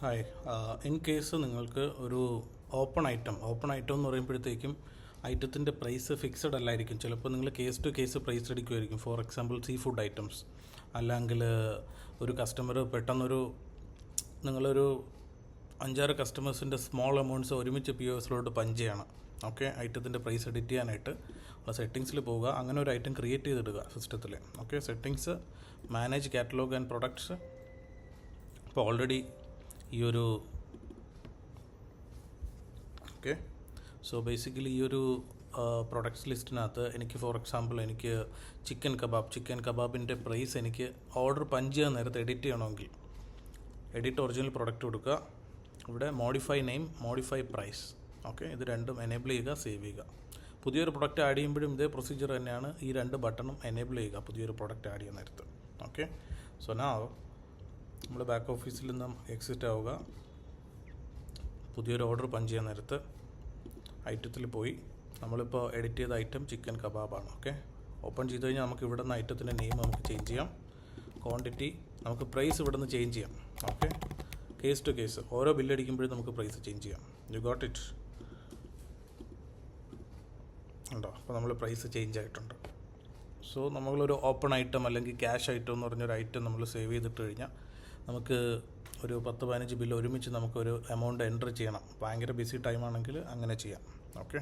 Hi. In case നിങ്ങൾക്ക് ഒരു open item എന്ന് പറയുമ്പോഴത്തേക്കും ഐറ്റത്തിൻ്റെ പ്രൈസ് ഫിക്സഡ് അല്ലായിരിക്കും. ചിലപ്പോൾ നിങ്ങൾ കേസ് ടു കേസ് പ്രൈസ് അടിക്കുമായിരിക്കും. For example sea food items, അല്ലെങ്കിൽ ഒരു കസ്റ്റമർ പെട്ടെന്നൊരു നിങ്ങളൊരു 5-6 കസ്റ്റമേഴ്സിൻ്റെ സ്മോൾ എമൗണ്ട്സ് ഒരുമിച്ച് POSലോട്ട് പഞ്ച് ചെയ്യണം. ഓക്കെ, ഐറ്റത്തിൻ്റെ പ്രൈസ് എഡിറ്റ് ചെയ്യാനായിട്ട് സെറ്റിങ്സിൽ പോവുക. അങ്ങനെ ഒരു ഐറ്റം ക്രിയേറ്റ് ചെയ്തിടുക സിസ്റ്റത്തിൽ. Okay, settings, manage catalogue and products. ഇപ്പോൾ ഓൾറെഡി ഈ ഒരു ഓക്കെ, സോ ബേസിക്കലി ഈ ഒരു പ്രൊഡക്ട്സ് ലിസ്റ്റിനകത്ത് എനിക്ക് ഫോർ എക്സാമ്പിൾ എനിക്ക് ചിക്കൻ കബാബിൻ്റെ പ്രൈസ് എനിക്ക് ഓർഡർ പഞ്ച് ചെയ്യാൻ നേരത്തെ എഡിറ്റ് ചെയ്യണമെങ്കിൽ എഡിറ്റ് ഒറിജിനൽ പ്രൊഡക്റ്റ് കൊടുക്കുക. ഇവിടെ modify name, modify price. Okay, ഇത് രണ്ടും എനേബിൾ ചെയ്യുക, സേവ് ചെയ്യുക. പുതിയൊരു പ്രൊഡക്റ്റ് ആഡ് ചെയ്യുമ്പോഴും ഇതേ പ്രൊസീജിയർ തന്നെയാണ്. ഈ രണ്ട് ബട്ടണും എനേബിൾ ചെയ്യുക പുതിയൊരു പ്രൊഡക്റ്റ് ആഡ് ചെയ്യുന്ന നേരത്ത്. ഓക്കെ, സോ നമ്മൾ ബാക്ക് ഓഫീസിൽ നിന്നും എക്സിറ്റ് ആവുക. പുതിയൊരു ഓർഡർ പഞ്ച് ചെയ്യാൻ നേരത്ത് ഐറ്റത്തിൽ പോയി നമ്മളിപ്പോൾ എഡിറ്റ് ചെയ്ത ഐറ്റം ചിക്കൻ കബാബാണ്. ഓക്കെ, ഓപ്പൺ ചെയ്ത് കഴിഞ്ഞാൽ നമുക്ക് ഇവിടെ നിന്ന് ഐറ്റത്തിൻ്റെ നെയിം നമുക്ക് ചേഞ്ച് ചെയ്യാം. ക്വാണ്ടിറ്റി, നമുക്ക് പ്രൈസ് ഇവിടെ നിന്ന് ചേഞ്ച് ചെയ്യാം. ഓക്കെ, കേസ് ടു കേസ് ഓരോ ബില്ലടിക്കുമ്പോഴും നമുക്ക് പ്രൈസ് ചേഞ്ച് ചെയ്യാം. യു ഗോട്ട് ഇറ്റ് ഉണ്ടോ? അപ്പോൾ നമ്മൾ പ്രൈസ് ചേഞ്ച് ആയിട്ടുണ്ട്. സോ നമ്മളൊരു ഓപ്പൺ ഐറ്റം അല്ലെങ്കിൽ ക്യാഷ് ഐറ്റം എന്ന് പറഞ്ഞൊരു ഐറ്റം നമ്മൾ സേവ് ചെയ്തിട്ട് കഴിഞ്ഞാൽ നമുക്ക് ഒരു 10-15 ബില്ല് ഒരുമിച്ച് നമുക്കൊരു എമൗണ്ട് എൻ്റർ ചെയ്യണം. ഭയങ്കര ബിസി ടൈമാണെങ്കിൽ അങ്ങനെ ചെയ്യാം. ഓക്കെ.